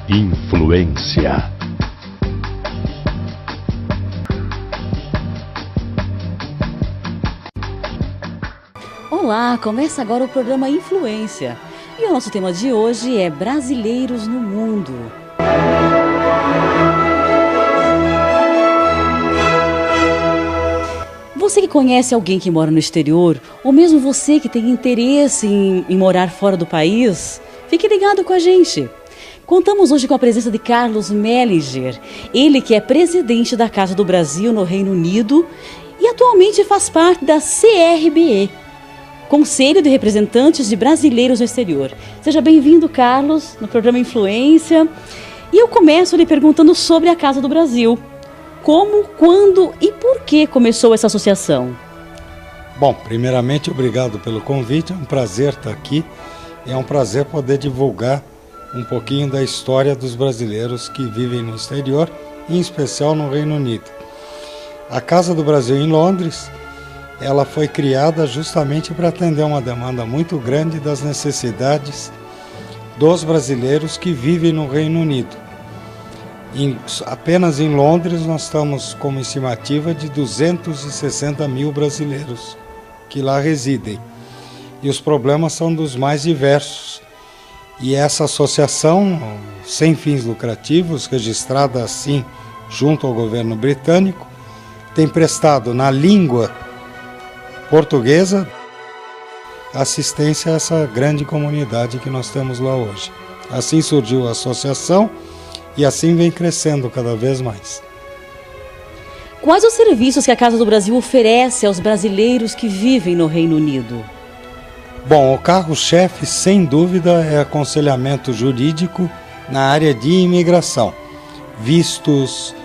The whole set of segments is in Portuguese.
Influência. Olá, começa agora o programa Influência. E o nosso tema de hoje é Brasileiros no Mundo. Você que conhece alguém que mora no exterior, ou mesmo você que tem interesse em morar fora do país, fique ligado com a gente. Contamos hoje com a presença de Carlos Mellinger, ele que é presidente da Casa do Brasil no Reino Unido e atualmente faz parte da CRBE, Conselho de Representantes de Brasileiros no Exterior. Seja bem-vindo, Carlos, no programa Influência. E eu começo lhe perguntando sobre a Casa do Brasil. Como, quando e por que começou essa associação? Bom, primeiramente, obrigado pelo convite. É um prazer estar aqui. É um prazer poder divulgar um pouquinho da história dos brasileiros que vivem no exterior, em especial no Reino Unido. A Casa do Brasil em Londres, ela foi criada justamente para atender uma demanda muito grande das necessidades dos brasileiros que vivem no Reino Unido. Apenas em Londres nós estamos com uma estimativa de 260 mil brasileiros que lá residem. E os problemas são dos mais diversos. E essa associação, sem fins lucrativos, registrada assim junto ao governo britânico, tem prestado na língua portuguesa assistência a essa grande comunidade que nós temos lá hoje. Assim surgiu a associação e assim vem crescendo cada vez mais. Quais os serviços que a Casa do Brasil oferece aos brasileiros que vivem no Reino Unido? Bom, o carro-chefe, sem dúvida, é aconselhamento jurídico na área de imigração. Vistos,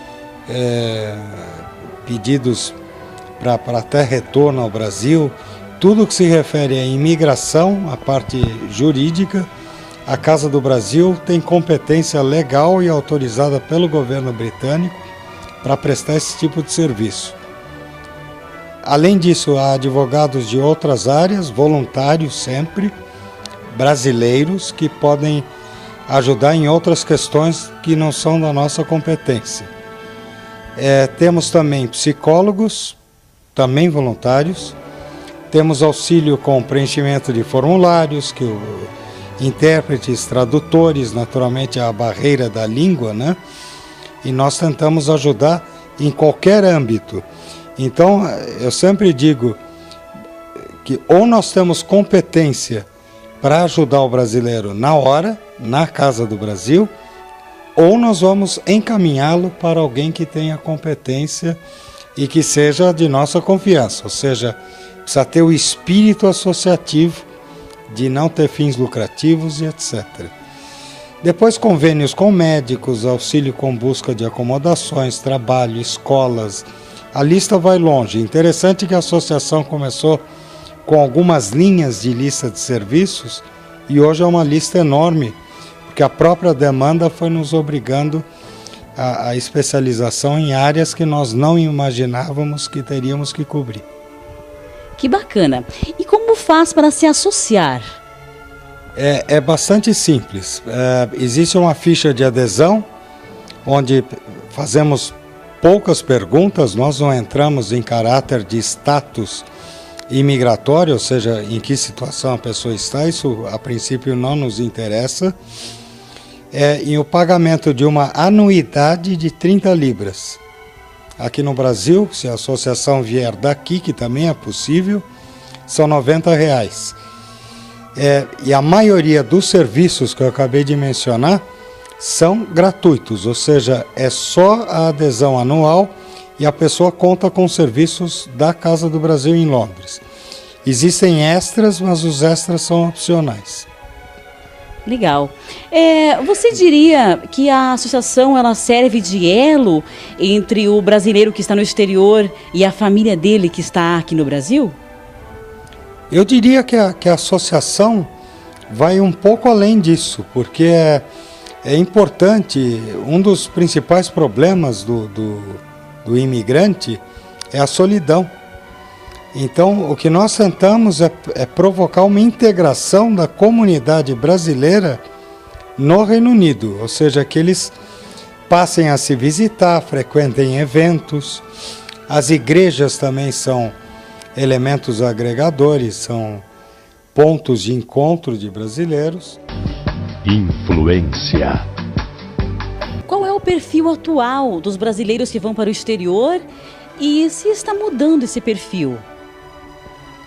pedidos para até retorno ao Brasil, tudo que se refere à imigração, a parte jurídica, a Casa do Brasil tem competência legal e autorizada pelo governo britânico para prestar esse tipo de serviço. Além disso, há advogados de outras áreas, voluntários sempre, brasileiros, que podem ajudar em outras questões que não são da nossa competência. Temos também psicólogos, também voluntários, temos auxílio com preenchimento de formulários, intérpretes, tradutores, naturalmente a barreira da língua, né? E nós tentamos ajudar em qualquer âmbito. Então, eu sempre digo que ou nós temos competência para ajudar o brasileiro na hora, na Casa do Brasil, ou nós vamos encaminhá-lo para alguém que tenha competência e que seja de nossa confiança, ou seja, precisa ter o espírito associativo de não ter fins lucrativos e etc. Depois, convênios com médicos, auxílio com busca de acomodações, trabalho, escolas. A lista vai longe. Interessante que a associação começou com algumas linhas de lista de serviços e hoje é uma lista enorme, porque a própria demanda foi nos obrigando a especialização em áreas que nós não imaginávamos que teríamos que cobrir. Que bacana! E como faz para se associar? É bastante simples. Existe uma ficha de adesão, onde fazemos poucas perguntas, nós não entramos em caráter de status imigratório, ou seja, em que situação a pessoa está, isso a princípio não nos interessa. E o pagamento de uma anuidade de 30 libras. Aqui no Brasil, se a associação vier daqui, que também é possível, são R$90. E a maioria dos serviços que eu acabei de mencionar são gratuitos, ou seja, é só a adesão anual e a pessoa conta com serviços da Casa do Brasil em Londres. Existem extras, mas os extras são opcionais. Legal. Você diria que a associação ela serve de elo entre o brasileiro que está no exterior e a família dele que está aqui no Brasil? Eu diria que a associação vai um pouco além disso, porque é importante, um dos principais problemas do imigrante é a solidão. Então, o que nós tentamos é provocar uma integração da comunidade brasileira no Reino Unido, ou seja, que eles passem a se visitar, frequentem eventos. As igrejas também são elementos agregadores, são pontos de encontro de brasileiros. Influência. Qual é o perfil atual dos brasileiros que vão para o exterior e se está mudando esse perfil?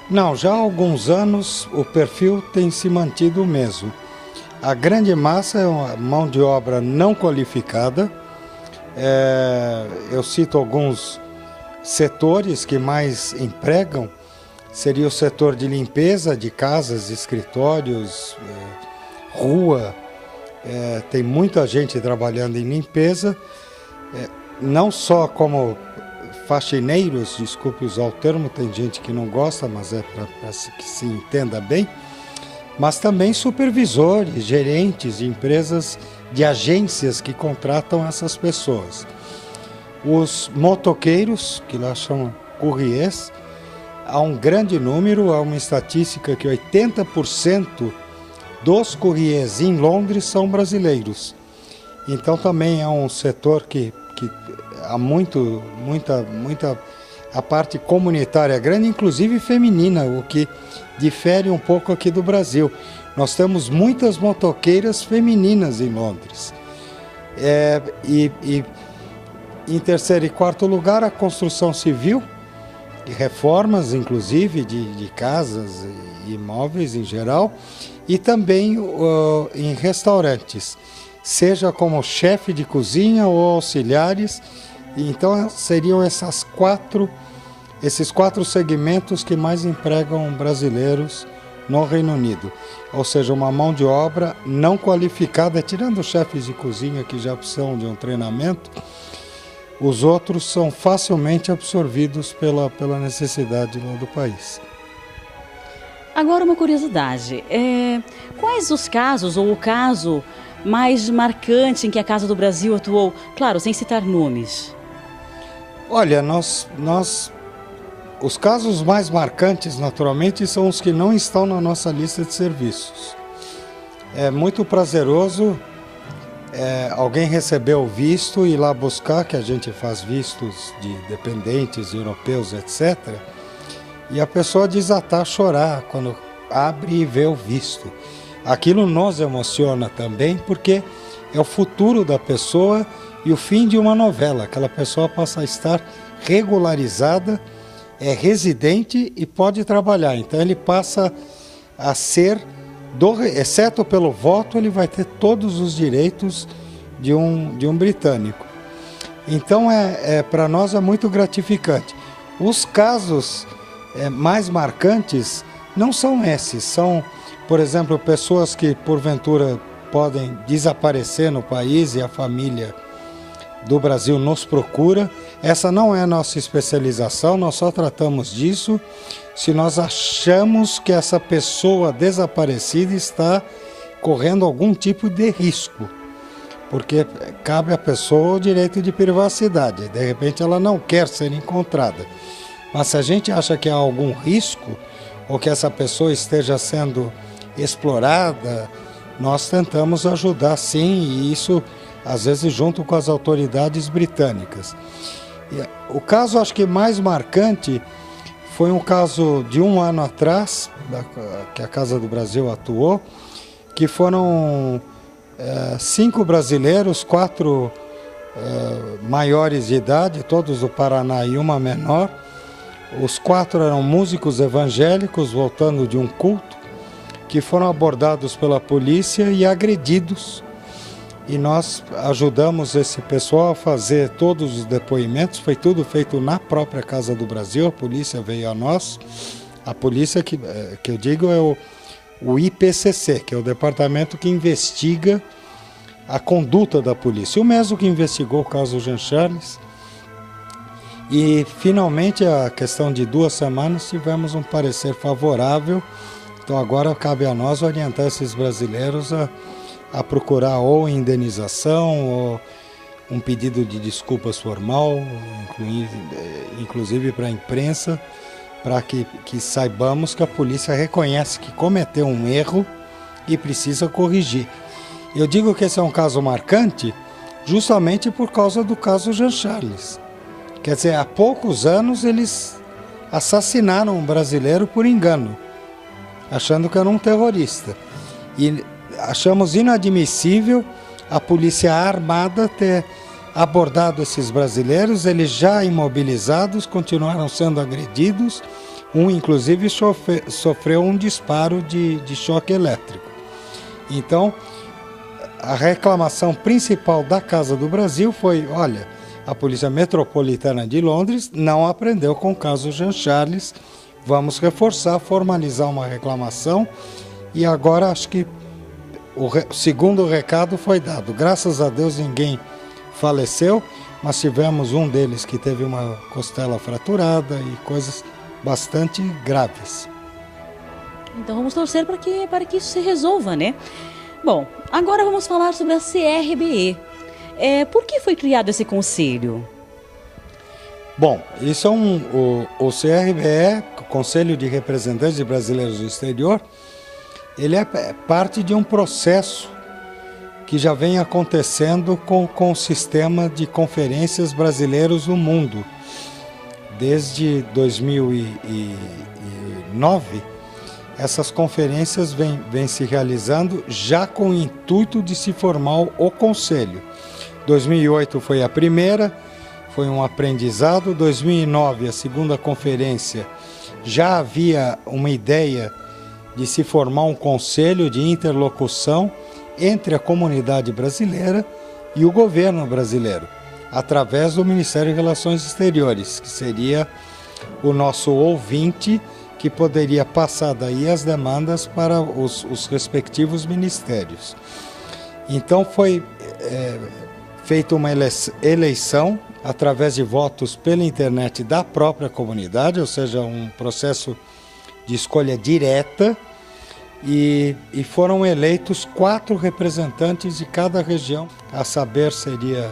Não, já há alguns anos o perfil tem se mantido o mesmo. A grande massa é uma mão de obra não qualificada. Eu cito alguns setores que mais empregam. Seria o setor de limpeza de casas, escritórios, rua. Tem muita gente trabalhando em limpeza, não só como faxineiros, desculpe usar o termo, tem gente que não gosta, mas é para que se entenda bem, mas também supervisores, gerentes de empresas, de agências que contratam essas pessoas. Os motoqueiros, que lá chamam courriers, há um grande número, há uma estatística que 80% dos courriers em Londres são brasileiros. Então também é um setor que há muita a parte comunitária grande, inclusive feminina, o que difere um pouco aqui do Brasil. Nós temos muitas motoqueiras femininas em Londres. Em terceiro e quarto lugar, a construção civil, de reformas, inclusive, de casas e imóveis em geral, e também em restaurantes, seja como chefe de cozinha ou auxiliares. Então seriam esses quatro segmentos que mais empregam brasileiros no Reino Unido. Ou seja, uma mão de obra não qualificada, tirando chefes de cozinha que já precisam de um treinamento, os outros são facilmente absorvidos pela necessidade do país. Agora uma curiosidade, quais os casos ou o caso mais marcante em que a Casa do Brasil atuou? Claro, sem citar nomes. Olha, os casos mais marcantes, naturalmente, são os que não estão na nossa lista de serviços. É muito prazeroso alguém receber o visto e ir lá buscar, que a gente faz vistos de dependentes europeus, etc., e a pessoa desatar a chorar quando abre e vê o visto. Aquilo nos emociona também, porque é o futuro da pessoa e o fim de uma novela. Aquela pessoa passa a estar regularizada, é residente e pode trabalhar. Então ele passa a ser, exceto pelo voto, ele vai ter todos os direitos de um britânico. Então para nós é muito gratificante. Os casos mais marcantes não são esses, são, por exemplo, pessoas que porventura podem desaparecer no país e a família do Brasil nos procura. Essa não é a nossa especialização, nós só tratamos disso se nós achamos que essa pessoa desaparecida está correndo algum tipo de risco, porque cabe à pessoa o direito de privacidade, de repente ela não quer ser encontrada. Mas se a gente acha que há algum risco, ou que essa pessoa esteja sendo explorada, nós tentamos ajudar sim, e isso às vezes junto com as autoridades britânicas. O caso acho que mais marcante foi um caso de 1 ano atrás, que a Casa do Brasil atuou, que foram 5 brasileiros, 4 maiores de idade, todos do Paraná e uma menor. Os 4 eram músicos evangélicos voltando de um culto, que foram abordados pela polícia e agredidos. E nós ajudamos esse pessoal a fazer todos os depoimentos, foi tudo feito na própria Casa do Brasil, a polícia veio a nós. A polícia que eu digo é o IPCC, que é o departamento que investiga a conduta da polícia, o mesmo que investigou o caso Jean Charles. E finalmente, a questão de 2 semanas, tivemos um parecer favorável. Então agora cabe a nós orientar esses brasileiros a procurar ou indenização ou um pedido de desculpas formal, inclusive para a imprensa, para que saibamos que a polícia reconhece que cometeu um erro e precisa corrigir. Eu digo que esse é um caso marcante justamente por causa do caso Jean Charles. Quer dizer, há poucos anos eles assassinaram um brasileiro por engano, achando que era um terrorista. E achamos inadmissível a polícia armada ter abordado esses brasileiros, eles já imobilizados, continuaram sendo agredidos, um inclusive sofreu um disparo de choque elétrico. Então, a reclamação principal da Casa do Brasil foi, olha, a Polícia Metropolitana de Londres não aprendeu com o caso Jean Charles, vamos reforçar, formalizar uma reclamação, e agora acho que o segundo recado foi dado. Graças a Deus ninguém faleceu, mas tivemos um deles que teve uma costela fraturada e coisas bastante graves. Então vamos torcer para que isso se resolva, né? Bom, agora vamos falar sobre a CRBE. Por que foi criado esse conselho? Bom, isso é o CRBE, Conselho de Representantes de Brasileiros no Exterior, ele é parte de um processo que já vem acontecendo com o sistema de conferências brasileiros no mundo. Desde 2009, essas conferências vêm se realizando já com o intuito de se formar o Conselho. 2008 foi a primeira, foi um aprendizado. 2009, a segunda conferência, já havia uma ideia de se formar um conselho de interlocução entre a comunidade brasileira e o governo brasileiro, através do Ministério de Relações Exteriores, que seria o nosso ouvinte, que poderia passar daí as demandas para os respectivos ministérios. Então foi feita uma eleição através de votos pela internet da própria comunidade, ou seja, um processo de escolha direta, e foram eleitos 4 representantes de cada região, a saber seria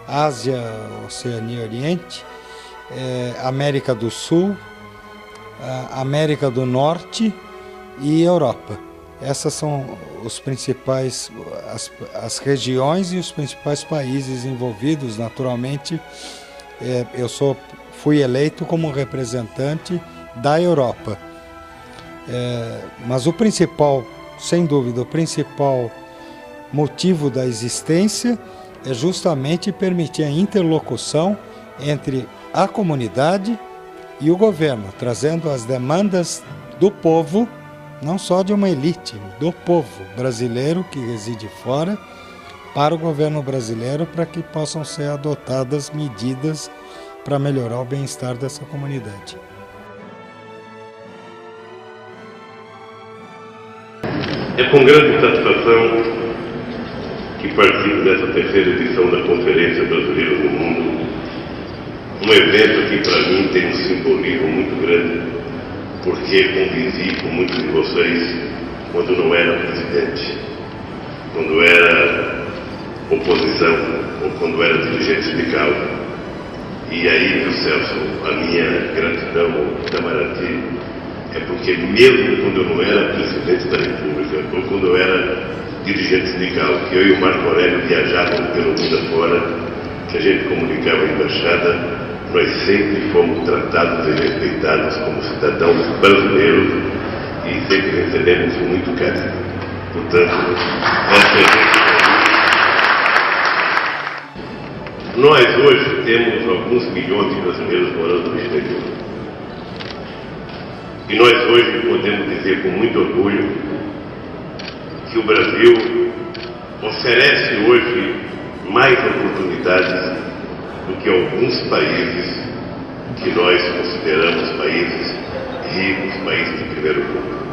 Ásia, Oceania e Oriente, América do Sul, América do Norte e Europa. Essas são os principais, as regiões e os principais países envolvidos. Naturalmente, fui eleito como representante da Europa. Mas o principal, sem dúvida, o principal motivo da existência é justamente permitir a interlocução entre a comunidade e o governo, trazendo as demandas do povo, não só de uma elite, do povo brasileiro que reside fora, para o governo brasileiro, para que possam ser adotadas medidas para melhorar o bem-estar dessa comunidade. É com grande satisfação que participo dessa terceira edição da Conferência Brasileira no Mundo, um evento que para mim tem um simbolismo muito grande, porque convivi com muitos de vocês quando não era presidente, quando era oposição ou quando era dirigente sindical. E aí, meu Celso, a minha gratidão ao Itamaraty é porque mesmo quando eu não era presidente da República, ou quando eu era dirigente sindical, que eu e o Marco Aurélio viajávamos pelo mundo afora, que a gente comunicava a embaixada, nós sempre fomos tratados e respeitados como cidadãos brasileiros e sempre recebemos com muito carinho. Portanto, nós hoje temos alguns milhões de brasileiros morando no exterior. E nós hoje podemos dizer com muito orgulho que o Brasil oferece hoje mais oportunidades do que alguns países que nós consideramos países ricos, países de primeiro mundo.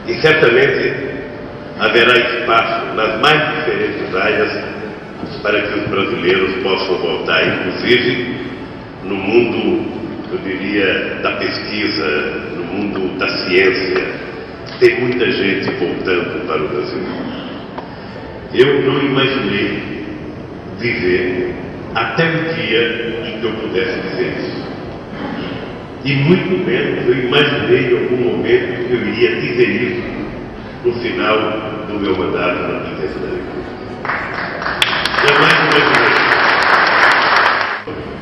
E certamente haverá espaço nas mais diferentes áreas para que os brasileiros possam voltar, inclusive no mundo, eu diria, da pesquisa, no mundo da ciência. Tem muita gente voltando para o Brasil. Eu não imaginei viver até o dia em que eu pudesse dizer isso. E muito menos eu imaginei em algum momento que eu iria dizer isso no final do meu mandato na presidência da República. Jamais imaginei.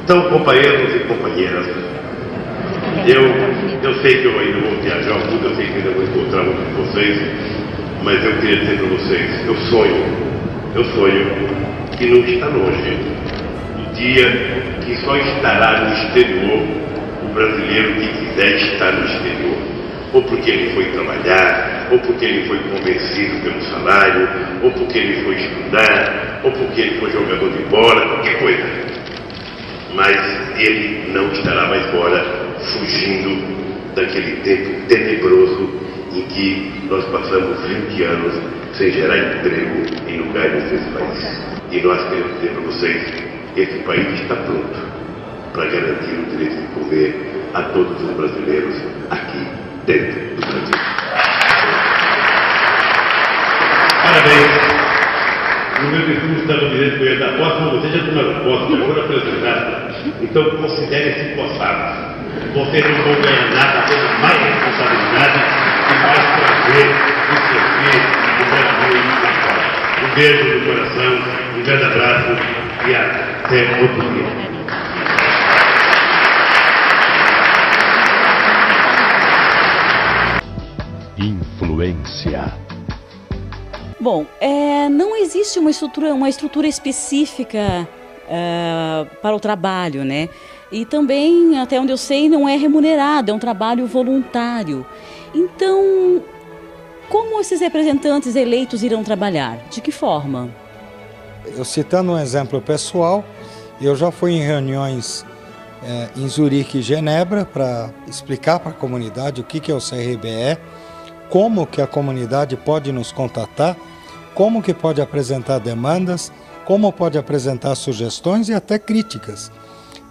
Então, companheiros e companheiras, eu sei que eu ainda vou viajar ao mundo, eu sei que ainda vou encontrar muitos de vocês, mas eu queria dizer para vocês, eu sonho que não está longe o dia que só estará no exterior o brasileiro que quiser estar no exterior, ou porque ele foi trabalhar, ou porque ele foi convencido pelo salário, ou porque ele foi estudar, ou porque ele foi jogador de bola, qualquer coisa. Mas ele não estará mais fora, fugindo daquele tempo tenebroso em que nós passamos 20 anos sem gerar emprego em lugares desse país. E nós queremos dizer para vocês que esse país está pronto para garantir o direito de comer a todos os brasileiros aqui dentro do Brasil. Parabéns! No meu discurso estava dizendo que eu ia dar posse, mas você já tomou posse, já foram apresentados. Então considere-se possados. Vocês não vão ganhar nada, apenas mais responsabilidade e mais prazer de servir o Brasil lá fora. Um beijo no coração, um grande abraço e até outro dia. Influência. Bom, não existe uma estrutura específica para o trabalho, né? E também, até onde eu sei, não é remunerado, é um trabalho voluntário. Então, como esses representantes eleitos irão trabalhar? De que forma? Eu citando um exemplo pessoal, eu já fui em reuniões em Zurique e Genebra para explicar para a comunidade o que é o CRBE, como que a comunidade pode nos contatar, como que pode apresentar demandas, como pode apresentar sugestões e até críticas,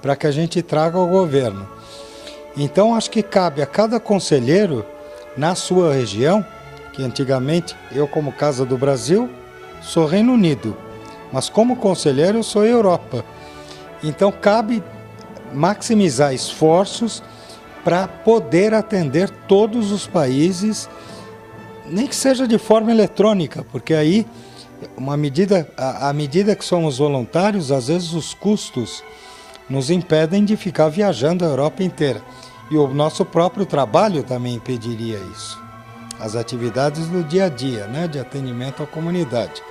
para que a gente traga ao governo. Então, acho que cabe a cada conselheiro, na sua região, que antigamente eu, como Casa do Brasil, sou Reino Unido, mas como conselheiro eu sou Europa. Então, cabe maximizar esforços para poder atender todos os países, nem que seja de forma eletrônica, porque aí, à medida que somos voluntários, às vezes os custos nos impedem de ficar viajando a Europa inteira. E o nosso próprio trabalho também impediria isso. As atividades do dia a dia, né, de atendimento à comunidade.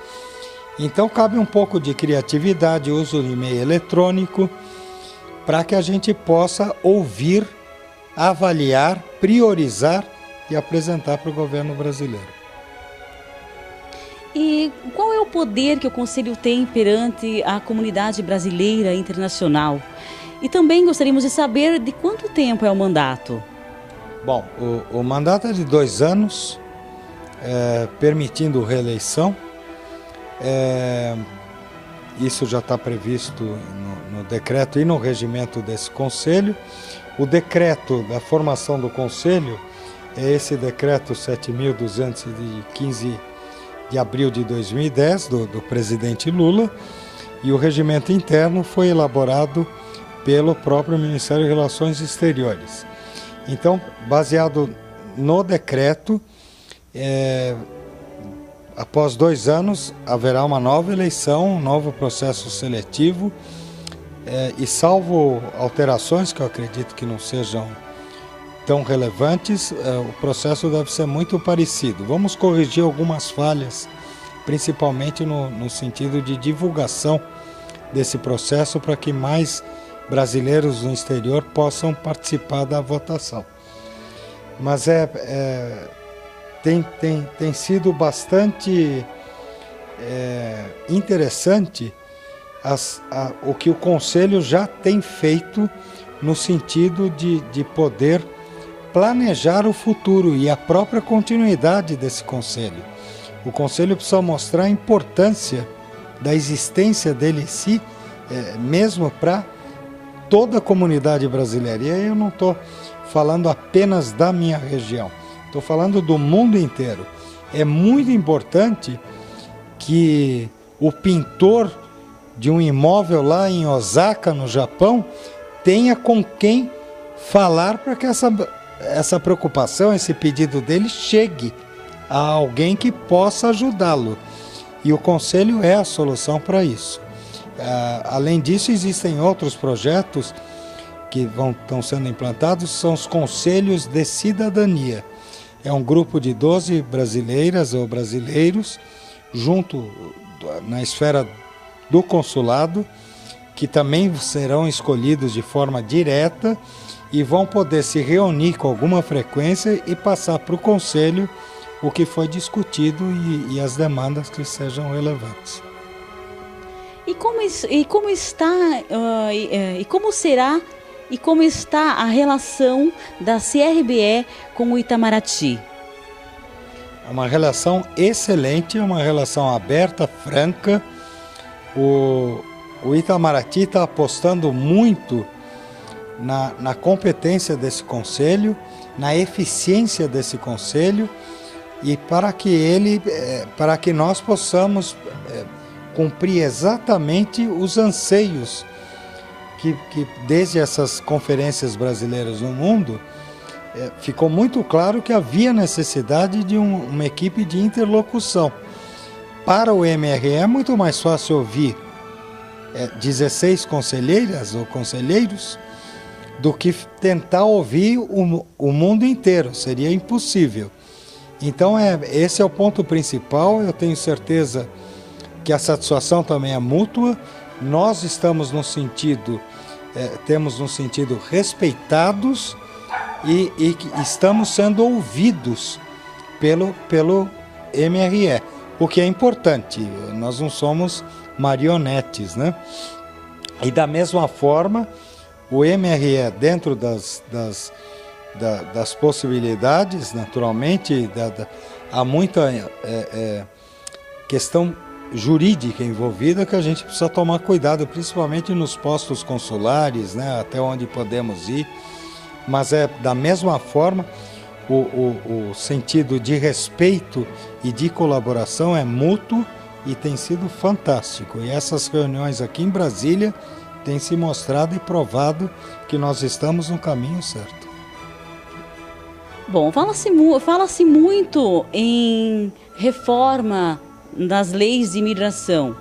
Então cabe um pouco de criatividade, uso de e-mail eletrônico, para que a gente possa ouvir, avaliar, priorizar e apresentar para o governo brasileiro. E qual é o poder que o Conselho tem perante a comunidade brasileira e internacional? E também gostaríamos de saber de quanto tempo é o mandato. Bom, o mandato é de 2 anos, permitindo reeleição. Isso já está previsto no decreto e no regimento desse Conselho. O decreto da formação do Conselho é esse decreto 7.215 de abril de 2010, do presidente Lula, e o regimento interno foi elaborado pelo próprio Ministério de Relações Exteriores. Então, baseado no decreto, após 2 anos haverá uma nova eleição, um novo processo seletivo, e salvo alterações que eu acredito que não sejam tão relevantes, o processo deve ser muito parecido. Vamos corrigir algumas falhas, principalmente no sentido de divulgação desse processo para que mais brasileiros no exterior possam participar da votação. Mas tem sido bastante interessante o que o Conselho já tem feito no sentido de poder planejar o futuro e a própria continuidade desse Conselho. O Conselho precisa mostrar a importância da existência dele em si, mesmo para toda a comunidade brasileira. E aí eu não estou falando apenas da minha região, estou falando do mundo inteiro. É muito importante que o pintor de um imóvel lá em Osaka, no Japão, tenha com quem falar para que essa preocupação, esse pedido dele chegue a alguém que possa ajudá-lo. E o Conselho é a solução para isso. Além disso, existem outros projetos que estão sendo implantados, são os Conselhos de Cidadania. É um grupo de 12 brasileiras ou brasileiros, junto na esfera do consulado, que também serão escolhidos de forma direta e vão poder se reunir com alguma frequência e passar para o Conselho o que foi discutido e as demandas que sejam relevantes. E como está a relação da CRBE com o Itamaraty? É uma relação excelente, é uma relação aberta, franca. O Itamaraty está apostando muito na competência desse conselho, na eficiência desse conselho e para que nós possamos cumprir exatamente os anseios que desde essas conferências brasileiras no mundo ficou muito claro que havia necessidade de uma equipe de interlocução. Para o MRE é muito mais fácil ouvir 16 conselheiras ou conselheiros do que tentar ouvir o mundo inteiro, seria impossível. Então esse é o ponto principal, eu tenho certeza que a satisfação também é mútua, nós estamos temos no sentido respeitados e estamos sendo ouvidos pelo MRE, o que é importante, nós não somos marionetes, né? E da mesma forma, o MRE, dentro das possibilidades, naturalmente, há muita questão jurídica envolvida que a gente precisa tomar cuidado, principalmente nos postos consulares, né, até onde podemos ir, mas da mesma forma o sentido de respeito e de colaboração é mútuo e tem sido fantástico. E essas reuniões aqui em Brasília têm se mostrado e provado que nós estamos no caminho certo. Bom, fala-se muito em reforma das leis de imigração.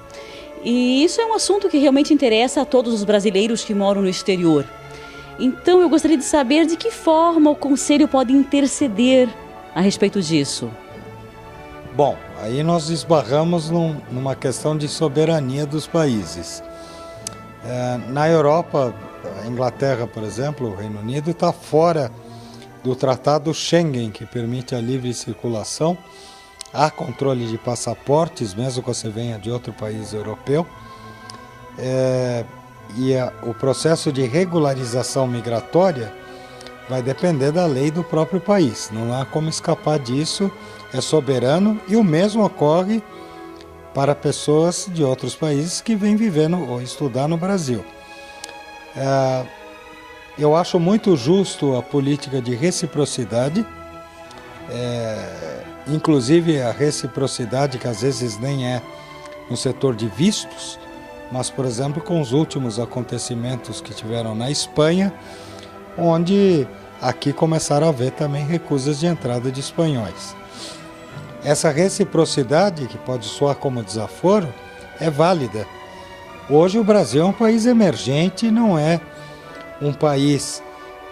E isso é um assunto que realmente interessa a todos os brasileiros que moram no exterior. Então eu gostaria de saber de que forma o Conselho pode interceder a respeito disso. Bom, aí nós esbarramos numa questão de soberania dos países. Na Europa, a Inglaterra, por exemplo, o Reino Unido está fora do Tratado Schengen, que permite a livre circulação. Há controle de passaportes, mesmo que você venha de outro país europeu. O processo de regularização migratória vai depender da lei do próprio país. Não há como escapar disso, é soberano, e o mesmo ocorre para pessoas de outros países que vêm viver ou estudar no Brasil. Eu acho muito justo a política de reciprocidade, inclusive a reciprocidade que às vezes nem é no setor de vistos, mas, por exemplo, com os últimos acontecimentos que tiveram na Espanha, onde aqui começaram a haver também recusas de entrada de espanhóis. Essa reciprocidade, que pode soar como desaforo, é válida. Hoje o Brasil é um país emergente, não é um país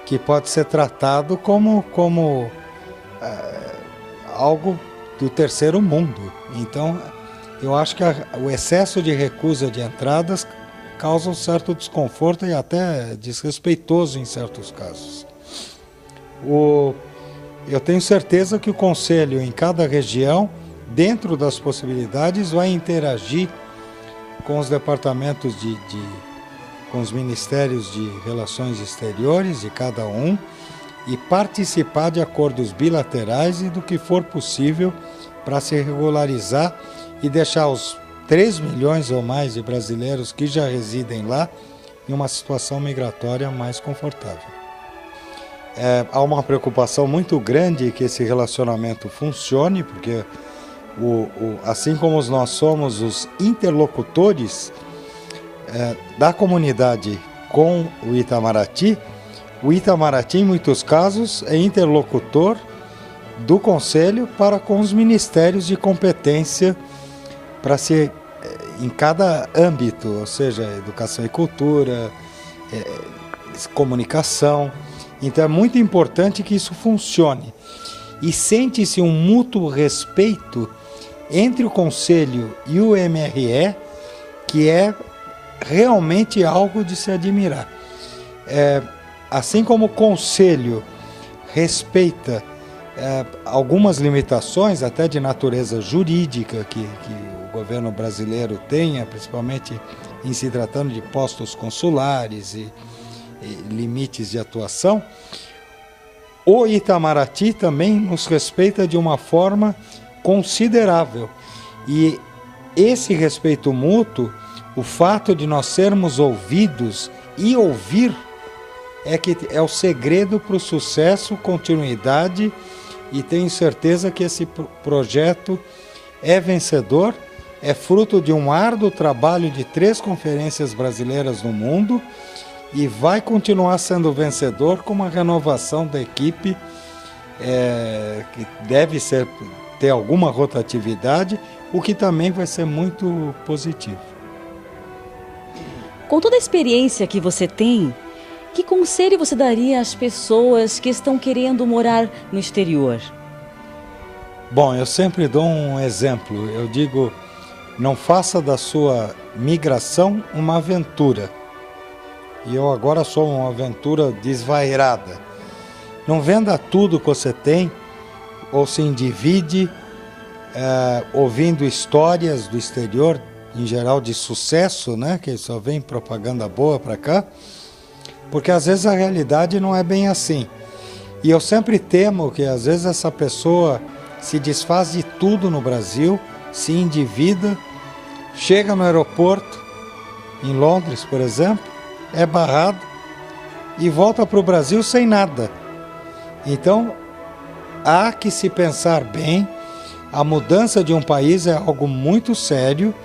que pode ser tratado como algo do terceiro mundo. Então, eu acho que o excesso de recusa de entradas causa um certo desconforto e até desrespeitoso em certos casos. Eu tenho certeza que o Conselho, em cada região, dentro das possibilidades, vai interagir com os departamentos com os ministérios de relações exteriores de cada um e participar de acordos bilaterais e do que for possível para se regularizar e deixar os 3 milhões ou mais de brasileiros que já residem lá em uma situação migratória mais confortável. Há uma preocupação muito grande que esse relacionamento funcione, porque assim como nós somos os interlocutores da comunidade com o Itamaraty em muitos casos é interlocutor do Conselho para com os ministérios de competência em cada âmbito, ou seja, educação e cultura, comunicação. Então é muito importante que isso funcione. E sente-se um mútuo respeito entre o Conselho e o MRE, que é realmente algo de se admirar. Assim como o Conselho respeita algumas limitações, até de natureza jurídica, que o governo brasileiro tenha, principalmente em se tratando de postos consulares e limites de atuação, o Itamaraty também nos respeita de uma forma considerável. E esse respeito mútuo, o fato de nós sermos ouvidos e ouvir, é o segredo para o sucesso, continuidade, e tenho certeza que esse projeto é vencedor, é fruto de um árduo trabalho de 3 conferências brasileiras no mundo e vai continuar sendo vencedor com uma renovação da equipe que deve ter alguma rotatividade, o que também vai ser muito positivo. Com toda a experiência que você tem, que conselho você daria às pessoas que estão querendo morar no exterior? Bom, eu sempre dou um exemplo. Eu digo, não faça da sua migração uma aventura. E eu agora sou uma aventura desvairada. Não venda tudo que você tem, ou se endivide, ouvindo histórias do exterior, em geral de sucesso, né? Que só vem propaganda boa para cá. Porque às vezes a realidade não é bem assim. E eu sempre temo que às vezes essa pessoa se desfaz de tudo no Brasil, se endivida, chega no aeroporto, em Londres, por exemplo, é barrado e volta para o Brasil sem nada. Então, há que se pensar bem, a mudança de um país é algo muito sério,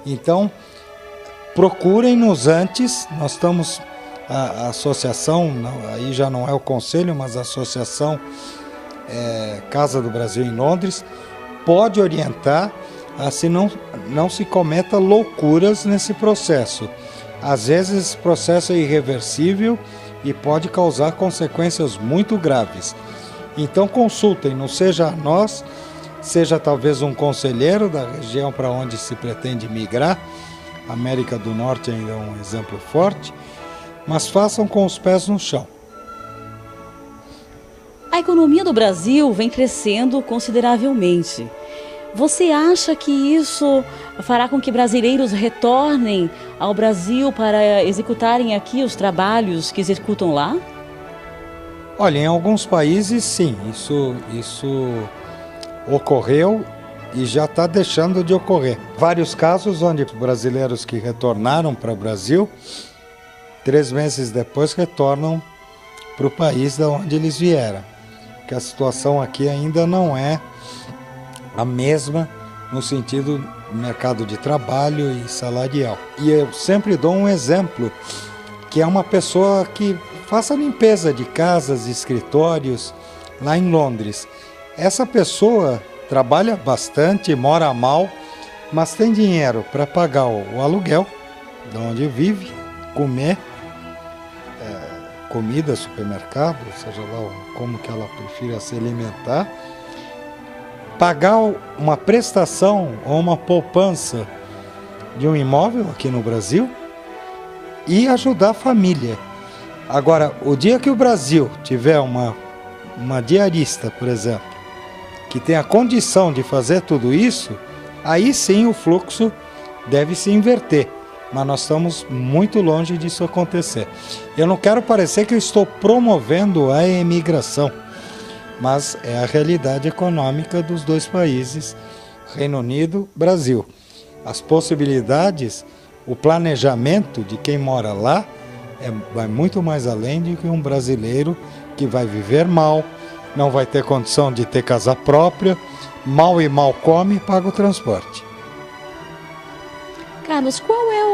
então procurem-nos antes, nós estamos... A associação, aí já não é o conselho, mas a associação Casa do Brasil em Londres, pode orientar a se não se cometa loucuras nesse processo. Às vezes esse processo é irreversível e pode causar consequências muito graves. Então consultem, não seja nós, seja talvez um conselheiro da região para onde se pretende migrar. A América do Norte ainda é um exemplo forte. Mas façam com os pés no chão. A economia do Brasil vem crescendo consideravelmente. Você acha que isso fará com que brasileiros retornem ao Brasil para executarem aqui os trabalhos que executam lá? Olha, em alguns países sim, isso ocorreu e já está deixando de ocorrer. Vários casos onde brasileiros que retornaram para o Brasil 3 meses depois retornam para o país de onde eles vieram. Que a situação aqui ainda não é a mesma no sentido do mercado de trabalho e salarial. E eu sempre dou um exemplo, que é uma pessoa que faça limpeza de casas, escritórios, lá em Londres. Essa pessoa trabalha bastante, mora mal, mas tem dinheiro para pagar o aluguel, de onde vive, comer, comida, supermercado, seja lá como que ela prefira se alimentar, pagar uma prestação ou uma poupança de um imóvel aqui no Brasil e ajudar a família. Agora, o dia que o Brasil tiver uma diarista, por exemplo, que tenha condição de fazer tudo isso, aí sim o fluxo deve se inverter. Mas nós estamos muito longe disso acontecer. Eu não quero parecer que eu estou promovendo a imigração, mas é a realidade econômica dos 2 países, Reino Unido e Brasil. As possibilidades, o planejamento de quem mora lá vai muito mais além do que um brasileiro que vai viver mal, não vai ter condição de ter casa própria, mal come e paga o transporte. Carlos, qual é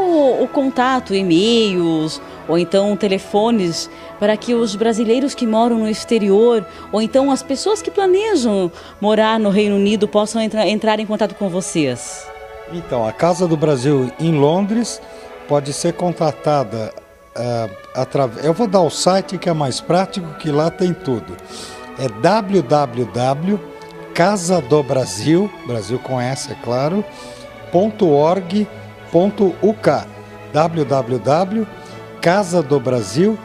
o contato, e-mails ou então telefones para que os brasileiros que moram no exterior, ou então as pessoas que planejam morar no Reino Unido, possam entrar em contato com vocês? Então, a Casa do Brasil em Londres pode ser contatada através... Eu vou dar o site que é mais prático, que lá tem tudo. É www.casadobrasil, Brasil com S, é claro, .org.uk, www.casadobrasil.org.uk.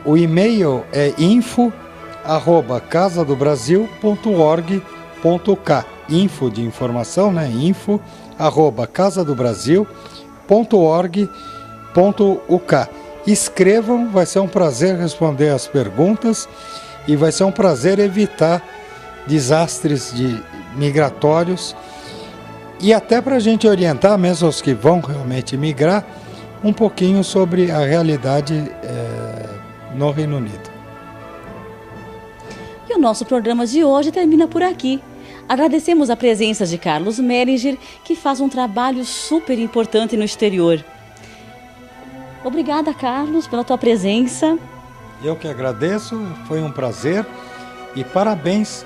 O e-mail é info@casadobrasil.org.uk. Info de informação, né? info@casadobrasil.org.uk. Escrevam, vai ser um prazer responder as perguntas e vai ser um prazer evitar desastres migratórios e até para a gente orientar, mesmo os que vão realmente migrar, um pouquinho sobre a realidade no Reino Unido. E o nosso programa de hoje termina por aqui. Agradecemos a presença de Carlos Mellinger, que faz um trabalho super importante no exterior. Obrigada, Carlos, pela tua presença. Eu que agradeço, foi um prazer e parabéns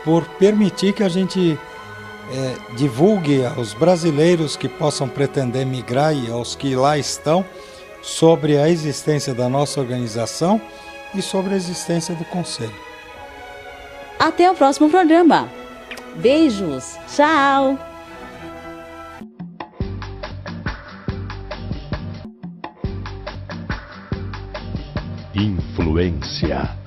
por permitir que a gente divulgue aos brasileiros que possam pretender migrar e aos que lá estão sobre a existência da nossa organização e sobre a existência do Conselho. Até o próximo programa. Beijos. Tchau. Influência.